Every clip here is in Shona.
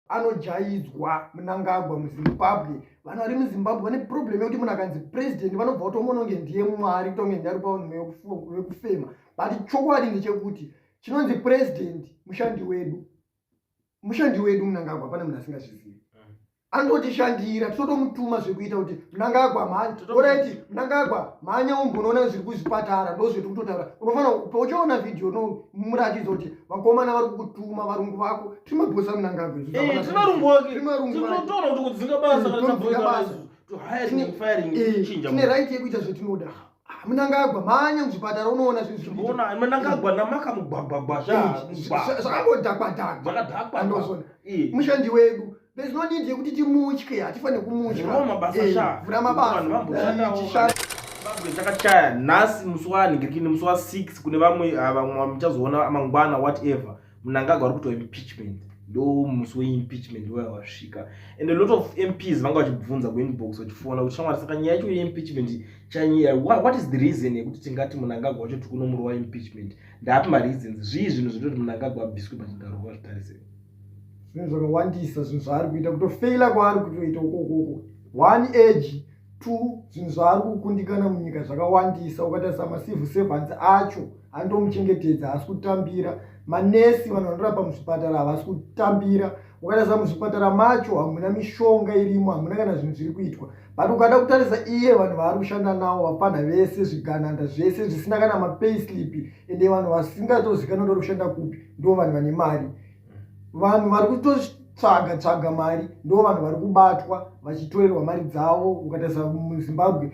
anojaidzwa Mnangagwa muZimbabwe. Vanhu vari muZimbabwe vane problem yekuti munhu akanzi president vanobva kutomuona kunge ndiye mwari kutonge ndiye ari paunhu wekufema. But chokwadi ndechekuti chinonzi president mushandi wedu Mnangagwa, pane munhu asingazvizivi. Anotishandira, totomutuma zvekuita kuti Mnangagwa Mnangagwa mhanya umbonoona zviri kuzvipatara, ndozvetiri kutotaura. Unofanira uchiona video no muratidza kuti vakomana vari kukutuma varungu vako. Timabhosa Mnangagwa. Timarungu wake. Tinotaura kuti kudzinga basa kana tabvunza to hiring and firing chinja. Tine right yekuita zvetinoda. Mnangagwa mhanya muzvipatara unoona zvinhu zvinoona Mnangagwa namaka mugwagwagwa zvakambodhakwa zvakadhakwa ndozona. Mushandi wedu. There's no need yekuti timutye, hatifane kumutya. Vura mabasa chakachaya nhasi musi wanhingirikini musi wa6 kune vamwe muchazoona mangwana whatever Mnangagwa ari kuitwa impeachment. Ndo musi weimpeachment wasvika, and a lot of MPs vanga vachibvunza kuinbox vachifona kuti shamwari saka nyaya yacho yeimpeachment chanyaya, what is the reason yekuti tingati Mnangagwa wacho tiri kunomurwa impeachment? Ndapi mareasons zvii zvinhu zvinoita kuti Mnangagwa abviswe pachigaro kwazvitarisei? Zvinhu zvakawandisa zvinhu zvaari kuita, kutofeila kwaari kutoita ukoko. 1 age 2 zvinhu zvaari kukundikana munyika zvakawandisa. Ukatarisa macivil servants acho andomuchengetedza, asi kutambira. Manesi vanhu vanorapa muzvipatara havasi kutambira. Ukatarisa muzvipatara macho hamuna mishonga irimo, hamuna kana zvinhu zviri kuitwa. But ukada kutarisa iye vanhu vaari kushanda navo vapana vese zvigananda zvese zvisina kana mapayslip, ende vanhu vasingatozikanwa ndori kushanda kupi ndo vanhu vane mari. Vanhu vari kutotsvaga mari ndo vanhu vari kubatwa vachitorerwa mari dzavo. Ukatarisa muZimbabwe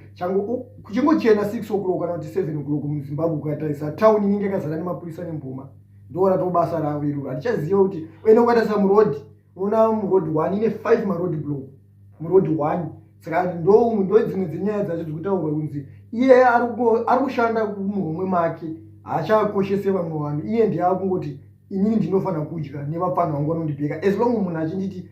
kuchingochena 6 o'clock kana kuti 7 o'clock muZimbabwe, ukatarisa tauni inenge yakazara nemapurisa nemboma, ndo rato basa ravo iroro. Hatichaziva kuti ene ukatarisa murodhi, unoona murodhi 1 ine 5 marodhi block murodhi 1. Saka ndo dzimwe dzenyaya dzacho dzikutaurwa kunzi iye ari kushanda muhomwe make, haachakoshese vamwe vanhu. Iye ndiye akungoti inini ndinofanira kudya nevafana vangu vanondibheka. As long munhu achinditi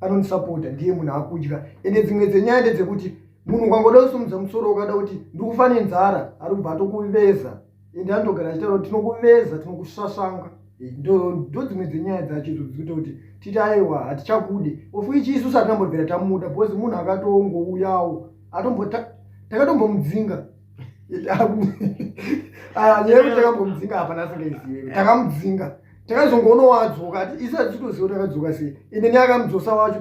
anondisapota ndiye munhu akudya. Ende dzimwe dzenyaya ndedzekuti munhu ukangoda kusumudza musoro ukada kuti ndikufa nenzara, ari kubva atokuveza, ende anotogara achitaura kuti tinokuveza, tinokusasanga. Ndo dzimwe dzenyaya dzacho dzikuita kuti titi aiwa hatichakude. Ofuichi isusu hatinambobvira tamuda, because munhu akatongouyawo takatombomudzinga. Nyaya takambomudzinga hapana asingaizive, takamudzinga. Takazongoona wadzoka ati isa tichitoziva kuti akadzoka sei. Ende neakamudzosa wacho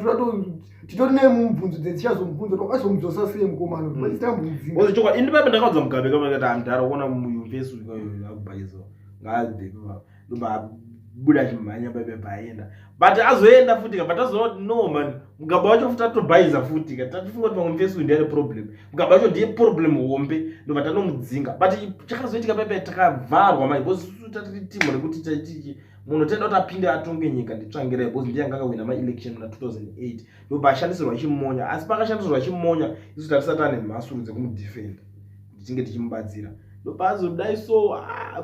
titori nemubvunzo dzetichazomubvunza kuti wakazomudzosa sei mukomana kuti tambomudzinga. Ozichoka indi pape ndakadza Mugabe kavakati amdhara kuona muyunivhesiti akubhaizo ngaadhekuva ndobabuda chimhanya pape paenda, but azoenda futi but azoona kuti no man Mugabe wacho futi atobhaiza futi tatifunga kuti pamuyunivhesiti ndiye problem. Mugabe wacho ndiye problem hombe ndoba tanomudzinga, but chakazoitika pape takavharwa mai because tatiri timu rekuti taiti munhu tenda kuti apinde atonge nyika nditsvangire, because ndiye anga akawina ma-election muna 2008 ndoba ashandisirwa chimonya. Asi pakashandisirwa chimonya isu tatisati ane mhasuru dzekumudefenda kuti tinge tichimubatsira, ndoba azodai so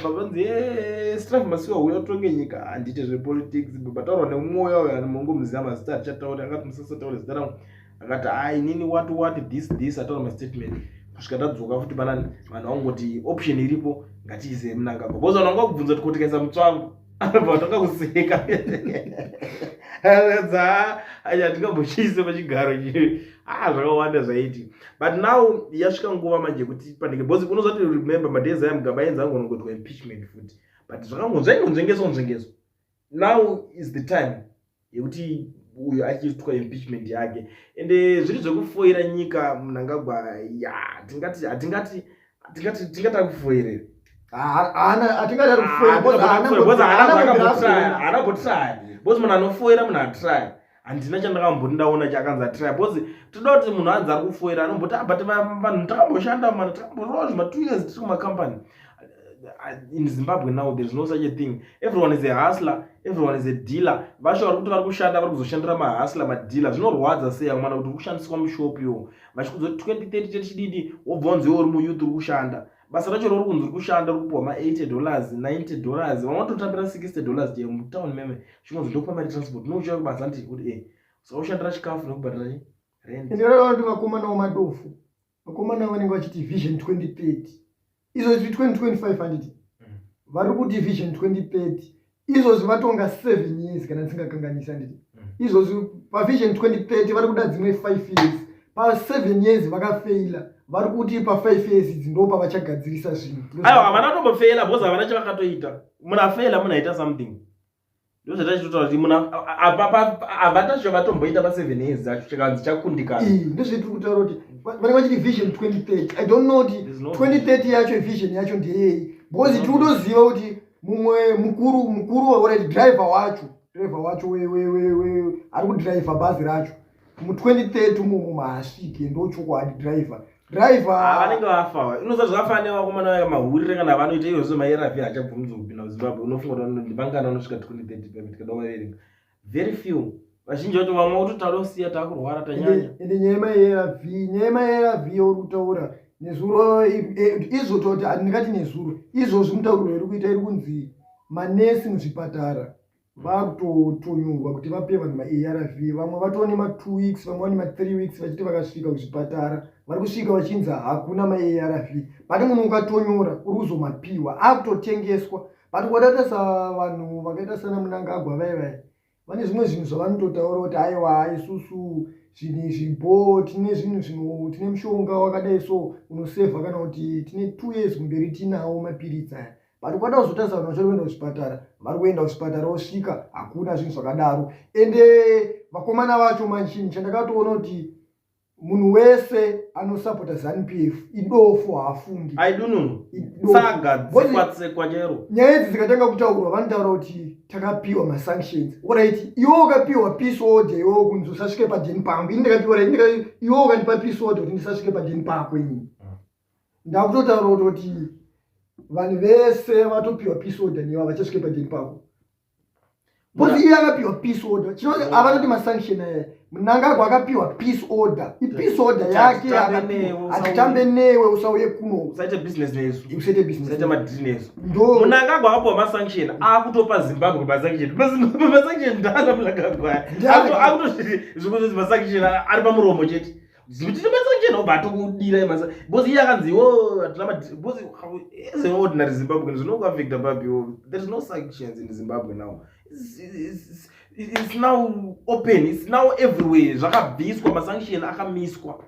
babanzi Strive Masiwa uya utonge nyika handite zvepolitics. Bataurwa nemwoyo wayo anomongomuziva mazita achataura, akati musasataura zita rangu, akati inini what this ataura mastatement. Kusvika tadzoka futi panani vanhu vangoti option iripo ngatiise Mnangagwa, because vanhu vangakubvunza kuti kotekesa mutsvangu anobva takakuseka hatingamboshiise pachigaro chii. Zvakawanda zvaiti, but now yasvika nguva manje kuti pandike, because unozati remember madhezi aya Mugabe ainzi angonongotwa impeachment futi, but zvaingonzengeso. Now is the time yekuti uyo achiitwa impeachment yake, ende zviri zvekufoira nyika Mnangagwa tingati akufoirere. Hatingati akufoira because munhu anofoira munhu atry. Handina chandakamboti ndaona chakanzi atry, because toda kuti munhu anzi ari kufoira anomboti but vanhu takamboshanda mana takamborova zvima 2 years tiri kumacompany. In Zimbabwe now there is no such a thing. Everyone is a hustler, everyone is a dealer. Vasho vari kuti vari kushanda vari kuzoshandira mahustler madealer. Zvinorwadza sei mwana kuti kushandiswa mushopu yo vachikuzoti 2030 chididi wobva wanziwo uri muyouth uri kushanda. Basa racho rori kunzi uri kushanda uri kupuwa ma$80 $90 vamwe vatotambira $60 je mutown meme chimwe ndokupa mari transport nouchaya kubasa nditi kuti saushandira chikafu nekubhadhara rent. Ndinoona kuti vakomana vamadofu, vakomana vanenge vachiti vision 2030 izvo 2025 handiti vari kuti vision 2030 izvozvi vatonga 7 years kana ndingakanganisa nditi izvozvi pavision 2030 vari kuda dzimwe 5 years pa7 years vakafeila vari kuti pa5 years idzi ndo pavachagadzirisa zvinhu aiwa havana tombofeila because havana chavakatoita munafeila munaita something ndozvatachitotaura kuti havatasho vatomboita pa7 years dzacho chikanzi chakundikana ndozvetiri kutaura kuti vanenge vachiti vision 2030 I don't know kuti 2030 yacho vision yacho ndeyei because tiri kutoziva kuti mumwe mukuru waurati driver wacho ari kudhiraivha bhazi racho mu2030 mumu haasvike ndochokwadi driver vanenge vafa inoza zvakafanira vakomana vaya mahurire kana vanoita izvozvo mairafi achabvumidza kupinda kuzimbabwe unofunga kuti ndivangana vanosvika 2030 tikadawaverenga very few vazhinji vacho vamwe kutotaura kusiya takurwara tanyanya ende nyaya yeARV uri kutaura nezuro izvototi handingati nezuro izvozvi mutauro iri kuita iri kunzi manesi muzvipatara vakutonyorwa kuti vape vanhu maARV vamwe vatone ma2 weeks vamwe vane ma3 weeks vachiti vakasvika kuzvipatara vari kusvika vachinzi hakuna maARV bati munhu ukatonyora uri kuzomapiwa akutotengeswa bati wadatasa vanhu vakaita sana Munangagwa vai vane zvimwe zvinhu zvavanototaura kuti aiwa isusu zvinhu zvibo tine mushonga wakadai so unosevha kana kuti tine 2 years kumberi tinawo mapiritsi aya bati kwada kuzotarisa vanhu vachari kuenda kuzvipatara vari kuenda kuzvipatara osvika hakuna zvinhu zvakadaro ende vakomana vacho manchini chandakatoona kuti munhu wese anosapota ZANU-PF idofo haafundi aidununusagadzekwatsekwa chero nyaya idzi dzikatanga kutaurwa vanotaura kuti takapiwa masanctions oright iwo ukapiwa peace order iwo kunzi usasvike padheni pangu ini ndakapiwa iwo ukandipa peace order kuti ndisasvike padheni pako inini ndakutotaura kuti vanhu vese vatopiwa peace order niva vachasvike padheni pako bozi iye akapiwa peace order chinoti havanoti masanction aya Munangagwa akapiwa peace order ipeace order yake atitambe newe usauye kuno usaite business nesu usaite business usaite madini nesu Munangagwa akapiwa masanction akutopa Zimbabwe masanction ndana Munangagwa akutozviti zvikuti masanction ari pamuromo chete zvitine masanction obato kudira masa bozi iye akanziwo bozi as an ordinary Zimbabwean zvinonga affecta babio there is no sanctions in Zimbabwe now it's now open, it's now everywhere. Zvakabviswa masanction akamiswa.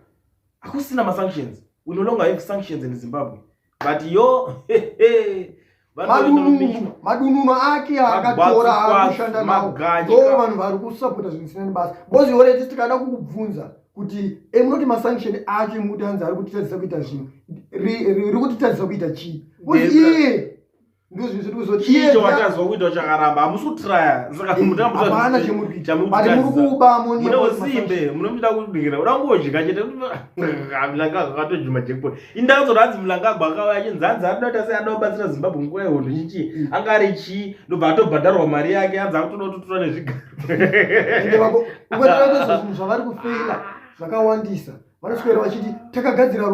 Akusina masanctions. We no longer have sanctions in Zimbabwe. But madununo ake akatora akushanda nawo ndo vanhu vari kusapota zvisinani basa bozi already tikada kukubvunza kuti emunoti masanction ake mutanzi ari kutitadzisa kuita zvinhu riri kutitadzisa kuita chii bozi iye ndozvizvituzoti watazwa kuita chakaramba hamusutraya saka hapana chemukuba munosimbe munomida kudingira udangodya chete Mlangagwa akatojuma jackpot indakazodzi Mlangagwa akauya achinzanza anoita sei anobatsira Zimbabwe nguva yehondo chichi anga ari chii ndobva atobhadharwa mari yake anza kutoda kutotora nezvigaro zvinhu zvavari kufeila zvakawandisa vanoswera vachiti takagadzira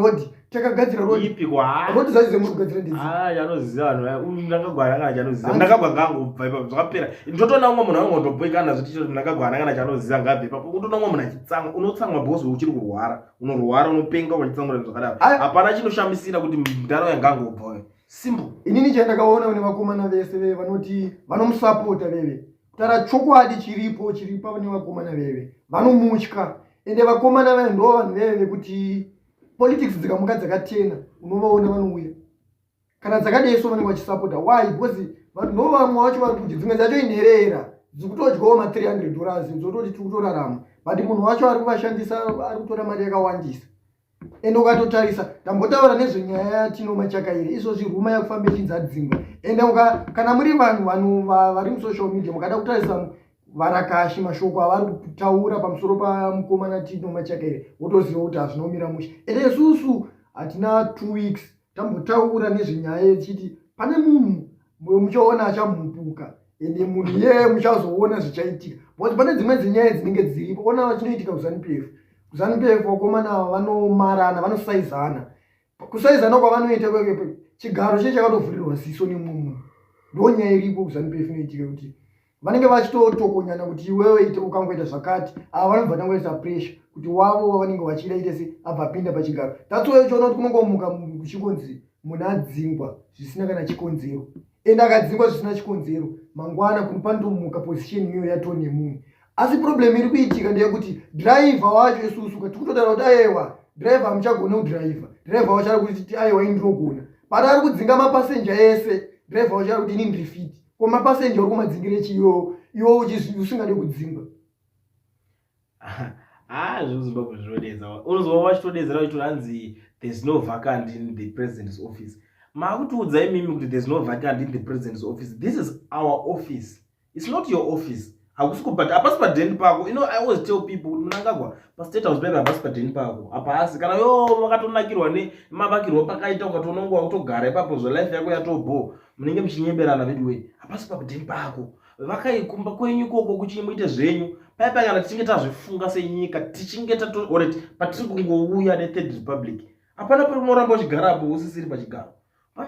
rodi ipi kwa rodi zazi zemuri kugadzira ndezi yanoziva vanhu Mnangagwa akanga chanoziva Mnangagwa ngangobva ipapo zvakapera ndotoona umwe munhu angondoboikana zviti Mnangagwa akanga chanoziva ngabve ipapo unotoona umwe munhu achitsamwa unotsamwa bosi uchiri kurwara unorwara unopenga wachitsamura zvakadaro hapana chinoshamisira kuti mudaro yangangobva simple inini chandakaona kune vakomana vese vanoti vanomusapota veve kutaura chokwadi chiripo pane vakomana veve vanomutya ende vakomana veve ndo vanhu veve kuti politics dzikamuka dzakatena unovaona vanouya kana dzakadaiso vanenge vachisapota why because ndo vamwe vacho vari kuti dzimwe dzacho inherera dzikutodyawo ma$300 dzototi tiri kutorarama but munhu wacho ari kuvashandisa ari kutora mari yakawandisa ende ukatotarisa tambotaura nezvenyaya yatino machakaire izvozvi ruma yakufamba ichinzi adzingwa ende kana muri vanhu vari musocial media mukada kutarisa varakashi mashoko avari kutaura pamusoro pamukomana Tino Machakaire wotoziva kuti hazvinomira mushe ende isusu hatina 2 weeks tambotaura nezvenyaya yechiti pane munhu muchaona achamupuka ende munhu iyeye muchazoona zvichaitika because pane dzimwe dzinyaya dzinenge dziripo ona vachinoitika kuZANU-PF vakomana vanomarana vanosaizana kusaizana kwavanoita chigaro che chakatovhurirwa ziso nemumwe ndo nyaya iripo kuZANU-PF inoitika kuti vanenge vachitotokonyana kuti iwewe ukangoita zvakati ava vanobva tangoisa pressure kuti wavo vanenge vachida ite se abva pinda pachigaro that's why uchiona kuti kunongomuka kuchikonzi muna dzingwa zvisina kana chikonzero ende akadzingwa zvisina chikonzero mangwana kunopanotomuka position iyoyo yatone munhu. Asi problem iri kuitika ndeyekuti driver wacho isusu tiri kutotaura kuti aiwa driver hamuchagona kudriver, driver wacho ari kuti aiwa ini ndinogona, but ari kudzinga mapasenja ese driver wacho ari kuti ini ndiri fit. Ko mapasenja uri kumadzingire chiyo iwo usingade kudzingwa. Zvizimbabwe zvinodedza. Unozova wachitodedzera kuti hanzi there's no vacant in the president's office. Maakutiudza imimi kuti there's no vacant in the president's office. This is our office. It's not your office. Hapasi padheni pako. You know, I always tell people kuti Mnangagwa pastate house pepe hapasi padheni pako. Hapasi kana wakatonakirwa nemavakirwo pakaita ukatonongwa kutogara ipapo life yako yatobho munenge muchinyeberana vedwe. Hapasi padheni pako. Vakaikumba kwenyu koko kuti muite zvenyu. Paipa kana tichinge tazvifunga senyika tichinge patiri kungouya neThird Republic. Hapana parinoramba uchigarapo usisiri pachigaro.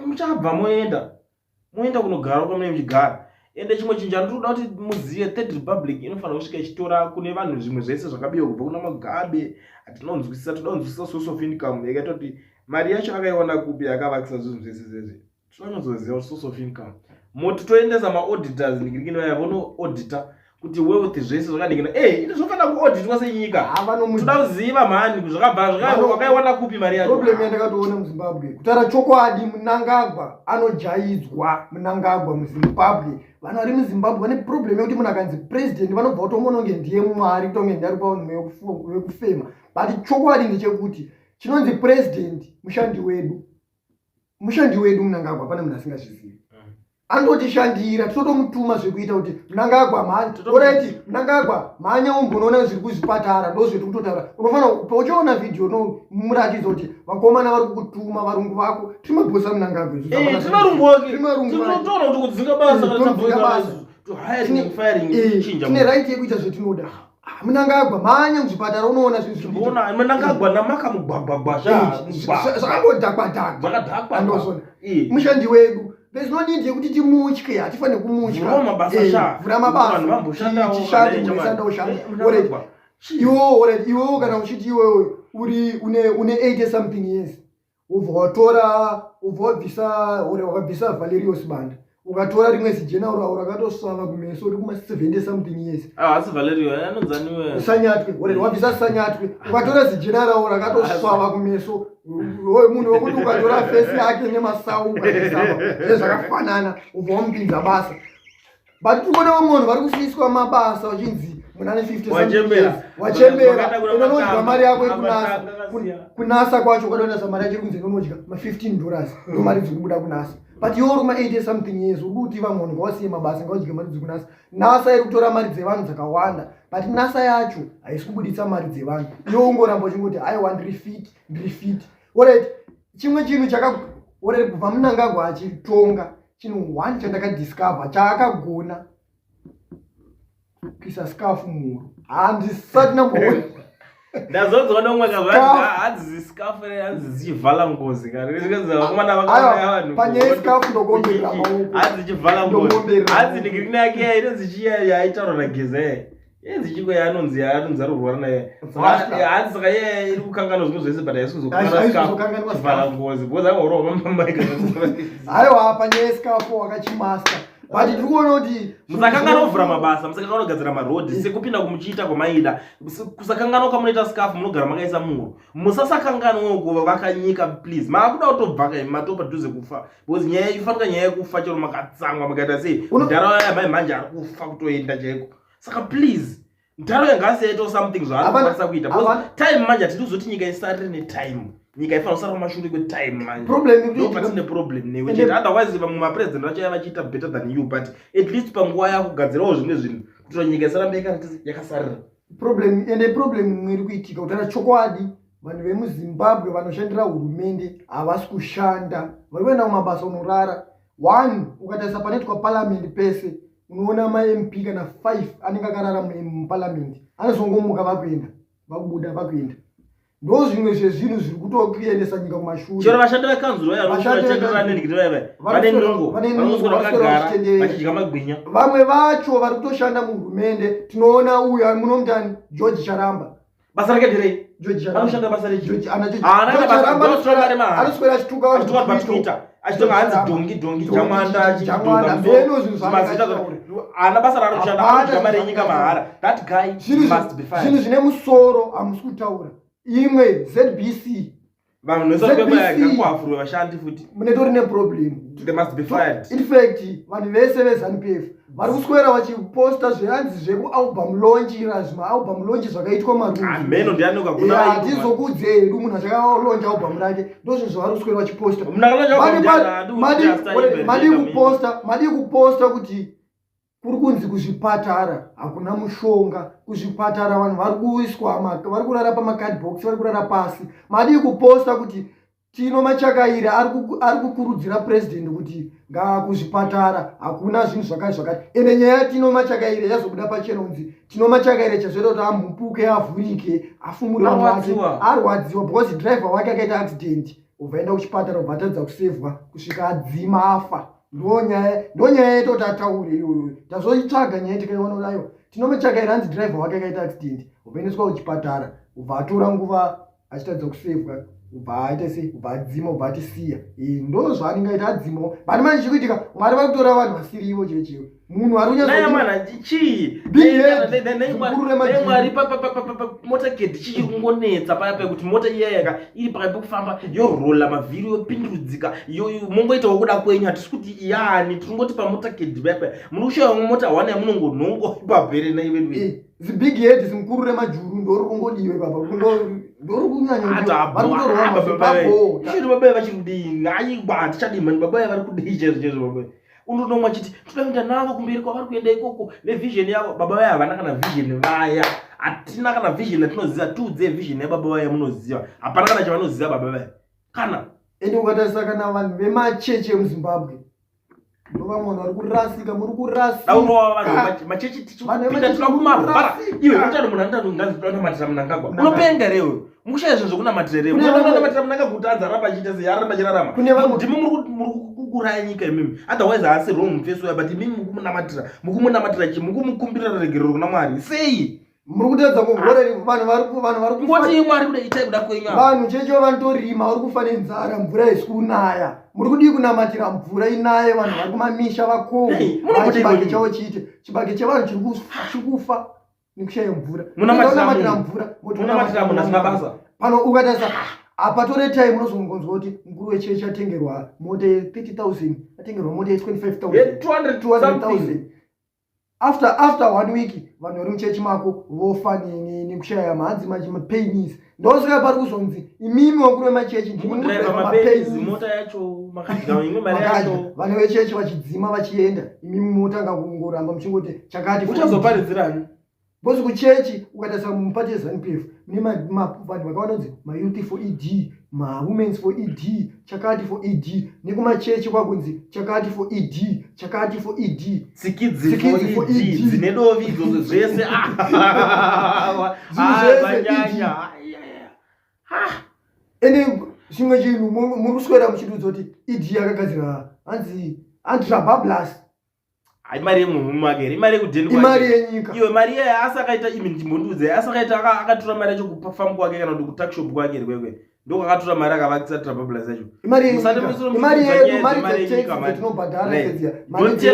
Muchabva moenda kunogara kwamunenge muchigara. Ende chimwe chinhu chandinoda kuti muzive Third Republic inofanira kusvika ichitora kune vanhu zvimwe zvese zvakabiwa kubva kuna Mugabe. Toda kunzwisisa source of income yakaita kuti mari yacho akaiwana kupi akavakisa zvinhu zvese. Toda source of income. Moti toendesa maauditors ndikirikino yavono auditor kuti wealth zvese zvakadikina ini zvofanira kuauditwa senyika. Toda kuziva mhani zvakabva wakaiwana kupi mari yacho. Problem yandakatoona muZimbabwe kutaura chokwadi Mnangagwa anojaidzwa. Mnangagwa muZimbabwe vanhu vari muZimbabwe vane problem yekuti munhu akanzi president vanobva kutomuona kunge ndiye mwari kutonge ndiye ari paunhu wekufema, but chokwadi ndechekuti chinonzi president mushandi wedu Mnangagwa pane munhu asingazvizivi. Andotishandira totomutuma zvekuita kuti Mnangagwa mhanya umbonoona zviri kuzvipatara ndozvetiri kutotaura. Unofanira uchiona video nomuratidza kuti vakomana vari kukutuma varungu vako timabhosa Mnangagwa. Timarungu wake tinotaura kuti kudzinga basa to hiring firing chinja. Tine right yekuita zvetinoda. Mnangagwa mhanya muzvipatara unoona zvinhu Mnangagwa namaka mugwagwagwa zvakadhakwa ndozona mushandi wedu. There's no need yekuti timutye, hatifanire kumutya. Vhura mabasa iwewo kana uchiti iwewe uri une 80 something years wakabvisa Valerius Banda ukatora rimwe zijenerauro rakatosvava kumeso uri kuma 70 something years. Asi Valerio anonzaniwe Sanyatwe wabvisa Sanyatwe ukatora zijenerauro rakatosvava kumeso munhu wekuti ukatora fesi yake nemasau zvakafanana ubva wamupinza basa. But tikuona vamwe vanhu vari kusiiswa mabasa vachinzi munane 50 wachembera unonodya mari yako kunasa kwacho ukadonasa mari yacho iri kunzi unodya $15 ndo mari dziri kubuda kunasa. But iwo uri kuma 80 something years uri kuti vamwe vanhu ngavasiye mabasa ngaudye mari dziri kunasa. NASA iri kutora mari dzevanhu dzakawanda, but NASA yacho haisi kubuditsa mari dzevanhu. Iwo ungoramba uchingoti aiwa ndiri fit. Alright, chimwe chinhu kubva Mnangagwa achitonga chinhu 1 chandakadiscover chaakagona kuisa scarf muhuro. Handisati namboona. Ndazodziona umwe hadzi scarf hadzi zichivhala ngozi panyaya scarf ndogombera maoko hadzi zichivhala ngozi hadzi ndikirina yake inonzi chiya yaitaurwa nageze yenzi chiko yaanonzi ari kurwara naye hadzi saka iye iri kukanganwa zvinhu zvese but haisi kuzokuvhala ngozi because angorova mamaika. Aiwa panyaya scarf wakachimasta. But tiri kuona kuti musakangana kuvhura mabasa, musakangana kugadzira marodhi sekupinda kumuchiita kwamaida, kusakangana kwamunoita scarf munogara makaisa muhuro. Musasakanganwa kuvaka nyika please. Maakuda kutobva matopa padhuze kufa because nyaya ifanika nyaya yekufa chero makatsangwa makaita sei ntaraunda yamai manje ari kufa kutoenda chaiko. Saka please ntaraunda ngasi yaita something zvaari kukwanisa kuita because time manje hatidi kuzoti nyika isarire netime. Nyika ifanira kusara kumashure kwetime manje. Patine problem newe chete otherwise vamwe mapresident vacho vachiita better than you but at least panguva yakugadzirawo zvimwe zvinhu kuti nyika isarambe yakasarira. Problem imwe iri kuitika kutaura chokwadi vanhu vemuZimbabwe vanoshandira hurumende havasi kushanda, vari kuenda kumabasa unorara. 1 ukatarisa panoitwa parliament pese unoona ma-MP kana 5 anenge akarara muparliament anozongomuka vakubuda vakuenda. Ndo zvimwe zvezvinhu zviri kutokuendesa nyika kumashure. Chero vashandi vekanzuro vachenderana nendikitiva vane nungo vanoswera vakagara vachidya magwinya. Vamwe vacho vari kutoshanda muhurumende. Tinoona uyu munomutani George Charamba basa rake ndirei George anoshanda basa rechi George ana George anoswera achituka vantu patwitter achitonga hanzi dongi jamwanda mbeno zvinhu ana basa raari kushanda anodya mari yenyika mahara. That guy must be fired. Zvinhu zvine musoro hamusi kutaura imwe ZBC vanhu nesokuafurwe vashandi futi munetori neproblem. They must be fired. In fact vanhu vese veZANU-PF vari kuswera vachiposta zvehanzi zvekualbum launch zvimaalbum launch zvakaitwa marumeno ndianokahatizokuudze hedu munhu achakalaunch album rake ndozvinhu zvavari kuswera vachiposta. Madi kuposta kuti kuri kunzi kuzvipatara hakuna mushonga. Kuzvipatara vanhu vari kuiswa vari kurara pamakadbox vari kurara pasi. Madi kuposta kuti Tino Machakaire ari kukurudzira president kuti kuzvipatara hakuna zvinhu zvakati. Ene nyaya Tino Machakaire yazobuda pachenonzi Tino Machakaire chazoita kuti amhupuke avhurike afumure wake arwadziwa because driver wake akaita accident ubvaenda kuchipatara ubva atadza kusevhwa kusvika adzima afa. Ndonyaya yeto tataure iyoyo tazoitsvaga nyaya tikaiona kudayo. Tino Machakaire hanzi driver wake akaita accident ubvaendeswa kuchipatara ubva atora nguva achitadza kusevhwa ubva aita sei ubva adzima ubva atisiya. Ndo zvaanengaita adzimo bani manje chikuitika Mwari vari kutora vanhu vasiri ivo checheyo munhu ari kunyamana chii Mwari motaketi chichiri kungonetsa paya pekuti mota iyayaka iri pakati pekufamba yorola mavhiri yopindurudzika mongoitawo kuda kwenyu hatisi kuti iyani tirongoti pamotaketi paya muri kushayiwa mota hwana yamunongonhongo ipabhere naivedu zibig head zimukuru remajuru ndori kungodiwe baba ndori kunyanya baba vachiri kudini aiba tichadimani baba vari kudii chezvo baba unonomwa chiti todaenda navo kumberi kwavari kuenda ikoko nevision yavo. Baba vaya havana kana vision vaya, hatina kana vision yatinoziva tudze vision yababa vaya munoziva, hapana kana chavanoziva baba vaya kana ende ukatarisa kana vanhu vemachechi emuZimbabwe ndova munhu ari kurasika muri kurasika daunova vanhu machechi tichipinda tikakumavhara iwe utano munhu andanonganzi tonamatira munangagwa unopenga rewe mukushaya zvinhu zvokunamatira rewe unonamatira munangagwa kuti anzaramba achiita searamba chirarama ndimi muri kukuraya nyika imimi otherwise haasi wrong face uya but imimi mukumunamatira chi mukumukumbirira regerero kuna Mwari sei muri kutedza kuvhoreri vanhu vari ngoti Mwari kuda itai kuda kwenyu vanhu checho vanotorima vari kufa nenzara mvura isiri kunaya muri kudii kunamatira mvura inaye vanhu vari kumamisha vakohwe chibage chavo chiite chibage chevanhu chiri kufa nekushaya mvura munamatira mvura munamatira munhu asina basa pano ukatarisa apa tore time unozongonzwa kuti mukuru wechechi atengerwa mota 30,000 atengerwa mota 25,000 after 1 week vanhu vari muchechi mako vofa nekushaya mahanzi mapains ndosaka pari kuzonzi imimi wakuru wemachechi mota yacho yacho vanhu vechechi vachidzima vachienda imimi motanga kungoramba muchingoti chakati uchazoparidzirani bosi kuchechi ukatarisa mupati yeZANU-PF mune vanhu vakawanonzi mayouth for ED mawomens for ED chakati for ED nekumachechi kwakunzi chakati for ED chakati for ED tsikidzi for ED dzine dovi izvozvo zvese vanyanya ende chimwe chinhu muri kuswera muchidudza kuti ED yakagadzira hanzi antirabablas imari yemunhu makere imari yekudheni imari yenyika iwe mari iye asi akaita imi ndimbondudze asi akaita akatora mari yacho kufamu kwake kana kuti kutakshop kwake rikwekwe ndiko akatora mari akavakisa trabablas yacho imari yenyikamakana muri kuti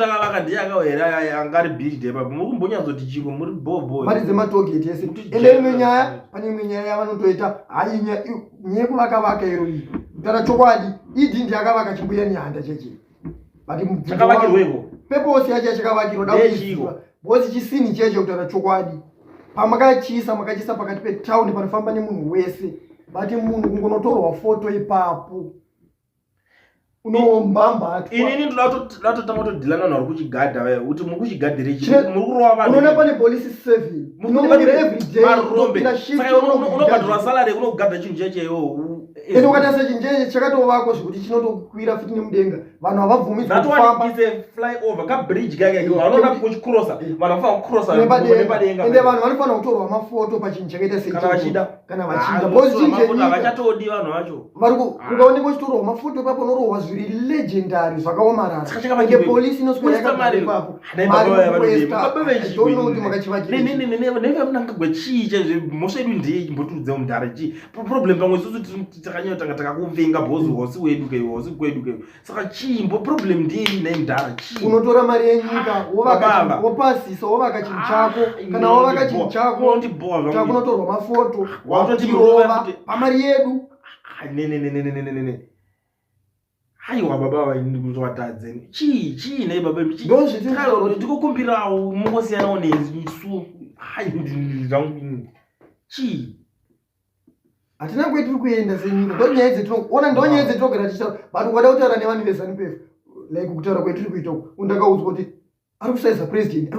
akavaka ndiye akawera angari build epa muri kumbonyanzoti chiko muri bobo mari dzematogeti ese ende imwe nyaya pane imwe nyaya yavanotoita hai nyaya yekuvakavaka iro iyi kutaura chokwadi idi ndiye akavaka chimbuya nyanda cheche chakavakirweko peposi yacho chakavakirwa dauiziva bosi chisini cheche kutaura chokwadi pamakachisa pakati petaundi panofamba nemunhu wese bati munhu kungonotorwa foto ipapo unombamba inini ndinatotanga kutodhilana nauri kuchigadha vaya kuti muri kuchigadhirechi muri kurova vanhu unoona pane police 7 unomugira everyday unobhadhirwa salary unogadha chinhu checheyo ende ukatasa chinjenje chakatovakwa zvekuti chinotokwira futi nemudenga vanhu havabvumidzwa That one is a flyover ka bridge kake vanoda kuchikrosa vanhu vanofana kukrosa nepadenga ende vanhu vanofanira kutorwa mafoto pachinhu chakaita kana vachida because chinjenje havachatodi vanhu vacho ukaonekwa chitorwa mafoto ipapo norohwa zviri legendary zvakaomarara enge polisi inoswera yakagara ipapo kuti makachivakira nevemunangagwe chii mhosva yedu ndei chimbotudze mundara chii problem pamwe isusu takanyotanga takakuvenga bhozi hosi wedu kei hosi kwedu kei saka chimbo problem ndei nemundara chii unotora mari yenyika wopasisa wovaka chinhu chako kana wovaka chinhu chako takunotorwa mafoto wakutirova pamari yedu haiwa baba vaindiwatadzeni chii nei baba ndikukumbirawo mungosiyanawo nesu chii hatina kwetiri kuenda senyika ndonyaya dzetinogara tichitaura but ukada kutaura nevanhu veZANU-PF like kutaura kwetiri kuita undakaudzwa kuti ari kusaiza president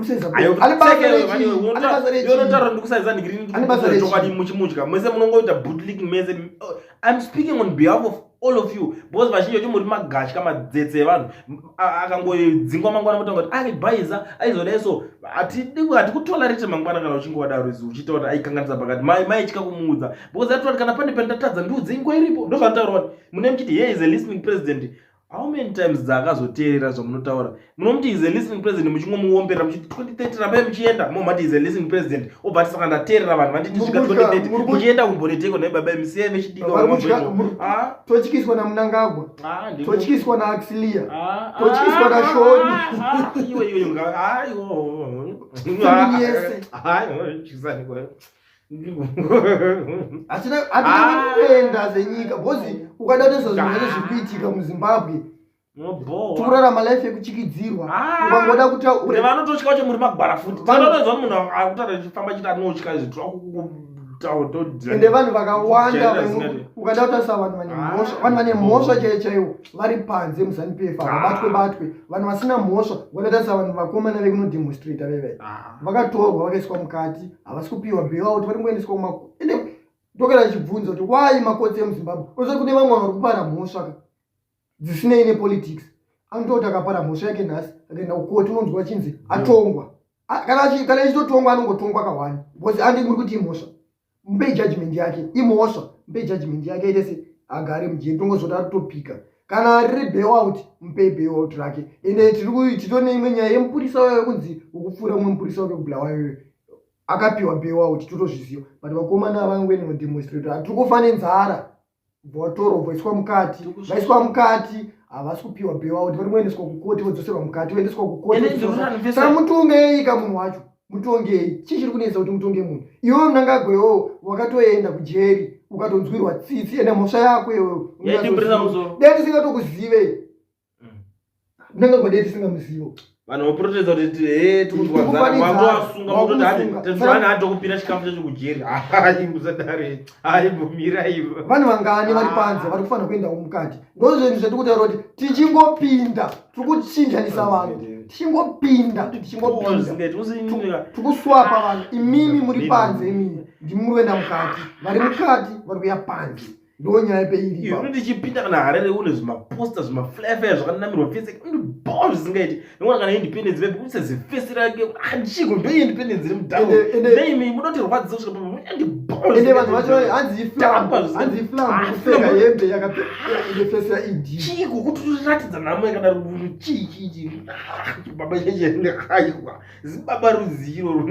yonotaura ndikusaiza ndigirinitokwadi muchimutya mese munongoita bootlicking mese I'm speaking on behalf of all of you because vazhinji vacho muri magashi kamadzetse evanhu akangodzingwa mangwana mutanga kuti aribhaiza aizodaiso hatikutolerate mangwana kana uchinge wadaruzi uchiita kuti aikanganisa pakati maitya kumuudza because atoti kana pane pendatadza ndiudze ingwa iripo ndozvanotaura kuti mune muchiti here is a listening president. How many times dzakazoteerera zvamunotaura munomuti is a listening president muchingomuomberera muchiti 2030 rabai muchienda momati is a listening president obati saka ndateerera vanhu vanditi svika 2030 muchienda kumboneteko naibaba musiye vechidika totyiswa naMnangagwa totyiswa naaxilia totyiswa nashoni hatina kuenda senyika bhozi ukadatosa zvinhu zvikuitika muZimbabwe tikurarama life yekuchikidzirwa ukangoda kuti vanototya vacho muri magwara futi vanotoziva munhu akutaura chifamba chiti anotya ende vanhu vakawanda ukada kutarisa vanhu vane mhosva chaiyo chaiwo vari panze muZANU-PF havabatwe vanhu vasina mhosva vakatarisa vanhu vakomana vekunodemonstrata vevai vakatorwa vakaiswa mukati havasi kupiwa bailout vari kungoendeswa ende ndokera chibvunza kuti wai makotsi emuZimbabwe ozoti kune vamwe vari kupara mhosva dzisinei nepolitics anototi akapara mhosva yake nhasi akaenda kukoti unonzwa chinzi atongwa kana ichitotongwa anongotongwa kawani because andi muri kuti imhosva mpe judgment yake imhosva mpe judgment yake aite se agare mujeri tongozoti atopika kana riri bailout mpe bailout rake ende titone imwe nyaya yemupurisa wayo kunzi ukupfuura umwe mupurisa wake kubulawayo akapiwa bailout totozviziva but vakomana vangweni nodemonstrator hatiri kufa nenzara vatorwa vaiswa mukati havasi kupiwa bailout vari kuendeswa kukoti vodzoserwa mukati voendeswa kukoti saka mutongei ka munhu wacho mutongei chii chiri kunetsa kuti mutonge munhu iwewe Mnangagwewo wakatoenda kujeri ukatonzwirwa tsitsi ende mhosva yako iwewe dai tisingatokuzive Mnangagwa dai tisingamuzivo vanhu voprotesta kuti tikuzwaaasunga mutoti hati hatokupinda chikafu chacho kujeri musadare aimbomira ivo vanhu vangani vari panze vari kufanira kuendawo mukati ndozvinhu zvatiri kutaura kuti tichingopinda tiri kuchinjanisa vanhu tichingopinda tikuswapa vanhu imimi muri panze imimi ndimi muroenda mukati vari kuya panze ndonyaya yepeiri ndichipinda kana Harare une zvimaposta zvimaflyfire zvakanamirwa fese ndibhao zvisingaiti nekuona kana independence vepi kuisa zifesi rake achiko ndo independence iri mudhao neimi munoti rwadziza kusvika ndibhao ende vanhu vacho hanzi iflambo kupfeka hembe yakafesi yaid chiko kuti uratidza nhamo yakadaro chii baba cheche ndakaiwa zibaba ruziro